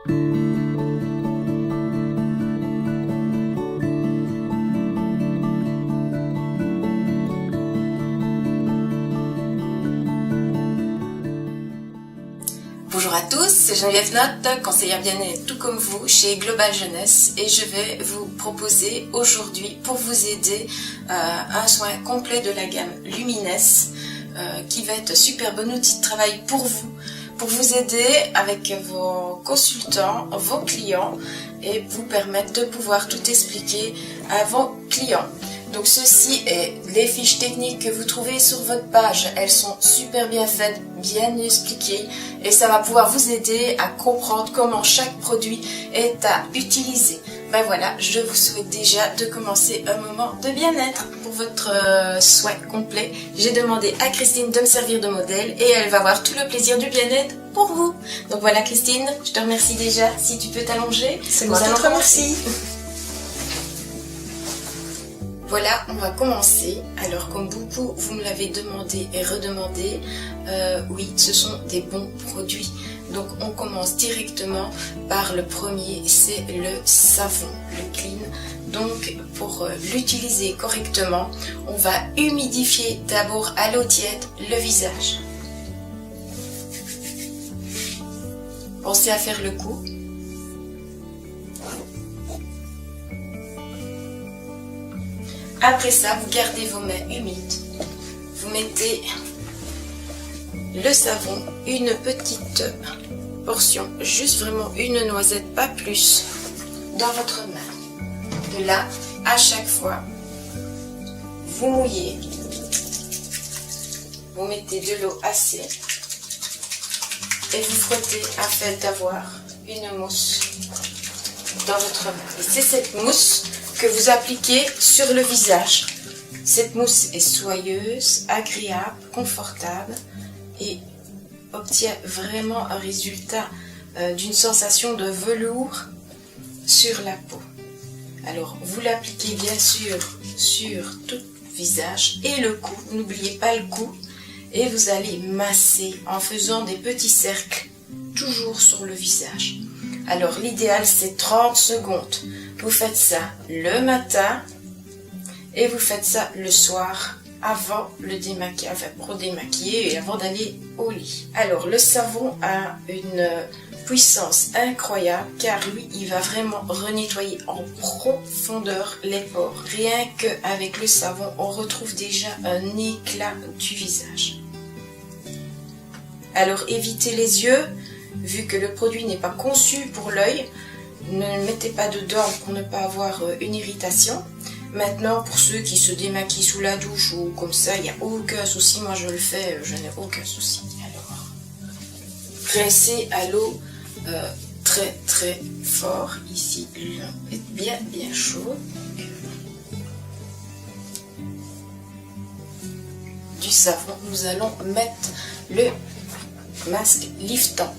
Bonjour à tous, c'est Geneviève Notte, conseillère bien-être tout comme vous chez Global Jeunesse, et je vais vous proposer aujourd'hui pour vous aider un soin complet de la gamme Lumines qui va être un super bon outil de travail pour vous aider avec vos consultants, vos clients et vous permettre de pouvoir tout expliquer à vos clients. Donc ceci est les fiches techniques que vous trouvez sur votre page. Elles sont super bien faites, bien expliquées et ça va pouvoir vous aider à comprendre comment chaque produit est à utiliser. Ben voilà, je vous souhaite déjà de commencer un moment de bien-être pour votre soin complet. J'ai demandé à Christine de me servir de modèle et elle va avoir tout le plaisir du bien-être pour vous. Donc voilà Christine, je te remercie déjà. Si tu peux t'allonger, c'est moi qui te remercie. Voilà, on va commencer. Alors comme beaucoup vous me l'avez demandé et redemandé, oui, ce sont des bons produits. Donc on commence directement par le premier, c'est le savon, le clean. Donc pour l'utiliser correctement, on va humidifier d'abord à l'eau tiède le visage. Pensez à faire le coup. Après ça, vous gardez vos mains humides. Vous mettez le savon, une petite portion, juste vraiment une noisette, pas plus, dans votre main. De là, à chaque fois, vous mouillez. Vous mettez de l'eau assez et vous frottez afin d'avoir une mousse dans votre main. Et c'est cette mousse que vous appliquez sur le visage. Cette mousse est soyeuse, agréable, confortable et obtient vraiment un résultat d'une sensation de velours sur la peau. Alors vous l'appliquez bien sûr sur tout le visage et le cou, n'oubliez pas le cou, et vous allez masser en faisant des petits cercles toujours sur le visage. Alors l'idéal c'est 30 secondes. Vous faites ça le matin et vous faites ça le soir avant le démaquillage, enfin pour démaquiller et avant d'aller au lit. Alors le savon a une puissance incroyable car lui il va vraiment renettoyer en profondeur les pores. Rien qu'avec le savon on retrouve déjà un éclat du visage. Alors évitez les yeux, vu que le produit n'est pas conçu pour l'œil. Ne mettez pas dedans pour ne pas avoir une irritation. Maintenant, pour ceux qui se démaquillent sous la douche ou comme ça, il n'y a aucun souci. Moi, je le fais, je n'ai aucun souci. Alors, rincez à l'eau très très fort. Ici, l'eau est bien bien chaud. Du savon, nous allons mettre le masque liftant.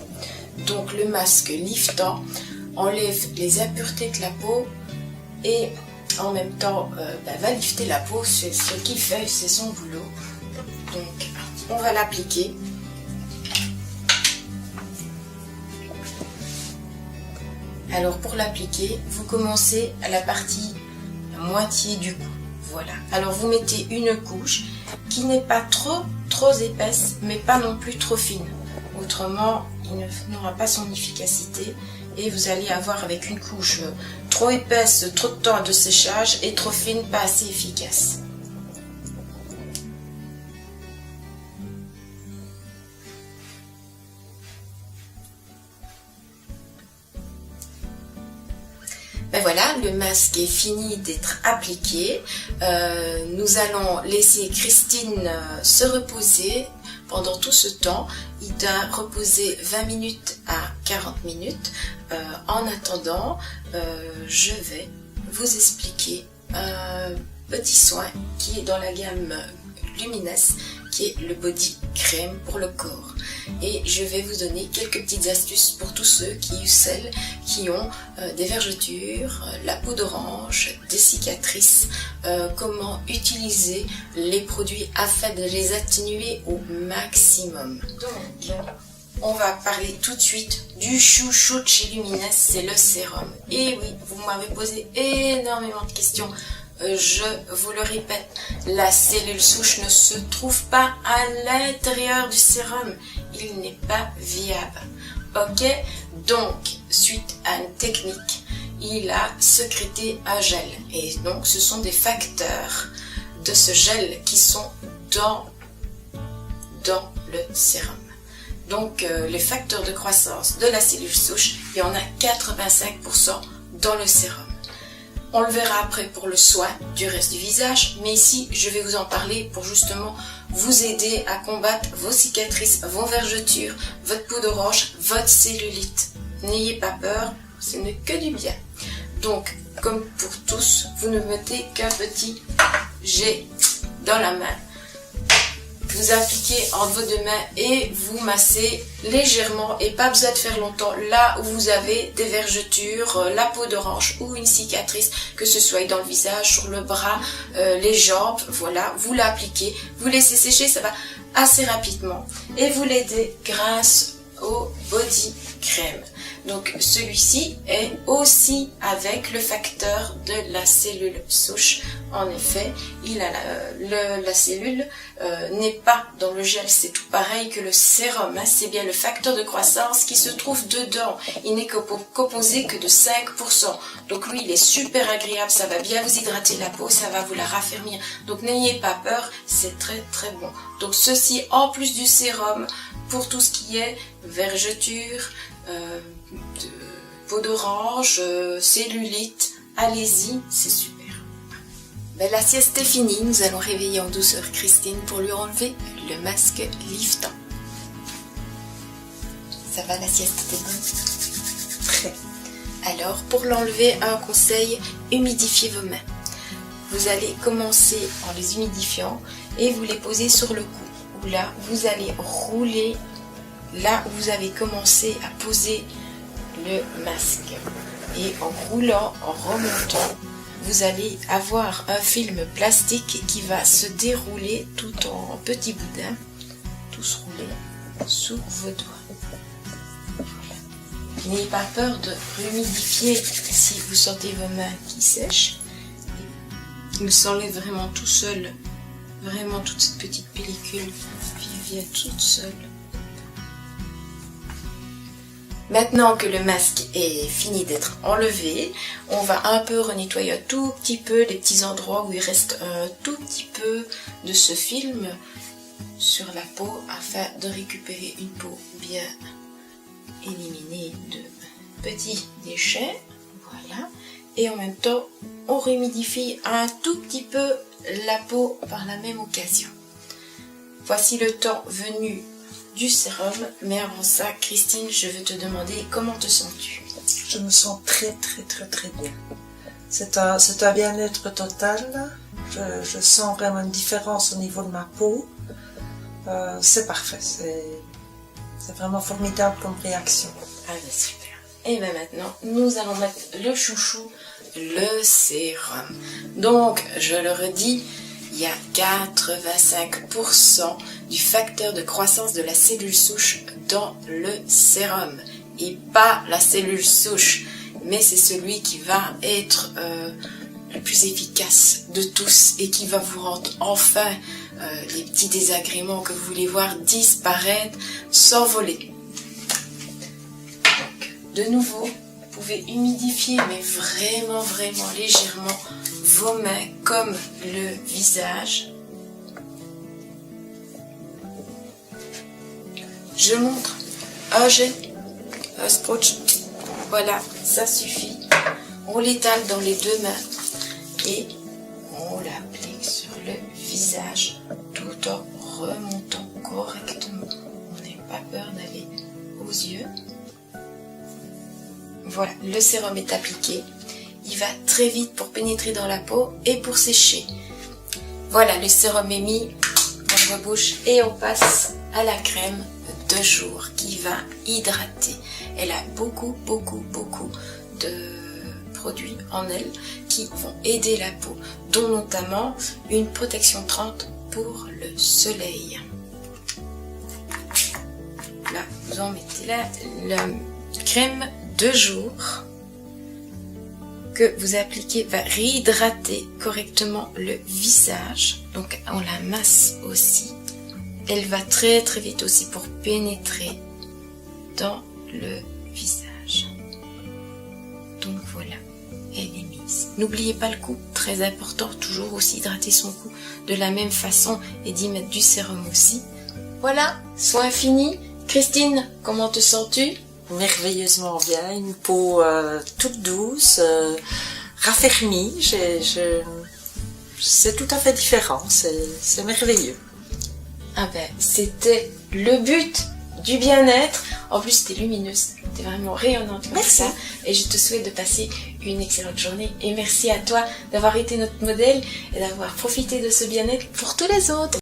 Donc, le masque liftant enlève les impuretés de la peau et en même temps va lifter la peau, c'est ce qu'il fait, c'est son boulot. Donc on va l'appliquer. Alors pour l'appliquer, vous commencez à la partie moitié du cou. Voilà. Alors vous mettez une couche qui n'est pas trop épaisse, mais pas non plus trop fine. Autrement, il n'aura pas son efficacité. Et vous allez avoir avec une couche trop épaisse, trop de temps de séchage et trop fine, pas assez efficace. Ben voilà, le masque est fini d'être appliqué. Nous allons laisser Christine se reposer pendant tout ce temps. Il doit reposer 20 minutes à 40 minutes. En attendant, je vais vous expliquer un petit soin qui est dans la gamme Lumines, qui est le body crème pour le corps. Et je vais vous donner quelques petites astuces pour tous ceux ou celles qui ont des vergetures, la peau d'orange, des cicatrices, comment utiliser les produits afin de les atténuer au maximum. Donc, on va parler tout de suite du chouchou de chez Luminous, c'est le sérum. Et oui, vous m'avez posé énormément de questions. Je vous le répète, la cellule souche ne se trouve pas à l'intérieur du sérum. Il n'est pas viable. Ok? Donc, suite à une technique, il a sécrété un gel. Et donc, ce sont des facteurs de ce gel qui sont dans le sérum. Donc, les facteurs de croissance de la cellule souche, il y en a 85% dans le sérum. On le verra après pour le soin du reste du visage, mais ici, je vais vous en parler pour justement vous aider à combattre vos cicatrices, vos vergetures, votre peau d'orange, votre cellulite. N'ayez pas peur, ce n'est que du bien. Donc, comme pour tous, vous ne mettez qu'un petit jet dans la main. Vous appliquez entre vos deux mains et vous massez légèrement et pas besoin de faire longtemps là où vous avez des vergetures, la peau d'orange ou une cicatrice, que ce soit dans le visage, sur le bras, les jambes, voilà, vous l'appliquez, vous laissez sécher, ça va assez rapidement et vous l'aidez grâce au body crème. Donc celui-ci est aussi avec le facteur de la cellule souche. En effet, il a la cellule n'est pas dans le gel, c'est tout pareil que le sérum. Hein, c'est bien le facteur de croissance qui se trouve dedans. Il n'est composé que de 5%. Donc lui, il est super agréable, ça va bien vous hydrater la peau, ça va vous la raffermir. Donc n'ayez pas peur, c'est très très bon. Donc ceci en plus du sérum pour tout ce qui est vergeture, peau d'orange, cellulite, allez-y, c'est super. Ben, la sieste est finie, nous allons réveiller en douceur Christine pour lui enlever le masque liftant. Ça va, la sieste était bonne? Très. Alors, pour l'enlever, un conseil, humidifiez vos mains. Vous allez commencer en les humidifiant et vous les posez sur le cou. Où là, vous allez rouler là où vous avez commencé à poser le masque. Et en roulant, en remontant, vous allez avoir un film plastique qui va se dérouler tout en petits boudins, tous roulés sous vos doigts. Voilà. N'ayez pas peur de humidifier si vous sentez vos mains qui sèchent. Il s'enlève vraiment tout seul, vraiment toute cette petite pellicule vient toute seule. Maintenant que le masque est fini d'être enlevé, on va un peu renettoyer un tout petit peu les petits endroits où il reste un tout petit peu de ce film sur la peau afin de récupérer une peau bien éliminée de petits déchets. Voilà. Et en même temps, on humidifie un tout petit peu la peau par la même occasion. Voici le temps venu du sérum, mais avant ça, Christine, je veux te demander comment te sens-tu? Je me sens très bien. C'est un bien-être total. Je sens vraiment une différence au niveau de ma peau. C'est parfait. C'est vraiment formidable comme réaction. Ah ben super. Et bien maintenant, nous allons mettre le chouchou, le sérum. Donc, je le redis, il y a 85% du facteur de croissance de la cellule souche dans le sérum. Et pas la cellule souche, mais c'est celui qui va être le plus efficace de tous et qui va vous rendre enfin les petits désagréments que vous voulez voir disparaître, s'envoler. Donc, de nouveau, vous pouvez humidifier, mais vraiment légèrement vos mains comme le visage. Je montre un jet, un scotch, voilà, ça suffit. On l'étale dans les deux mains et on l'applique sur le visage tout en remontant correctement. On n'a pas peur d'aller aux yeux. Voilà, le sérum est appliqué. Il va très vite pour pénétrer dans la peau et pour sécher. Voilà, le sérum est mis dans vos bouches et on passe à la crème de jour qui va hydrater. Elle a beaucoup de produits en elle qui vont aider la peau, dont notamment une protection 30 pour le soleil. là, vous en mettez là. La crème de jour que vous appliquez va réhydrater correctement le visage. Donc on la masse aussi. Elle va très très vite aussi pour pénétrer dans le visage. Donc voilà, elle est mise. N'oubliez pas le cou, très important, toujours aussi hydrater son cou de la même façon et d'y mettre du sérum aussi. Voilà, soin fini. Christine, comment te sens-tu? Merveilleusement bien, une peau toute douce, raffermie, c'est tout à fait différent, c'est merveilleux. Ah ben, c'était le but du bien-être. En plus, t'es lumineuse, t'es vraiment rayonnante comme Merci. ça. Et je te souhaite de passer une excellente journée. Et merci à toi d'avoir été notre modèle et d'avoir profité de ce bien-être pour tous les autres.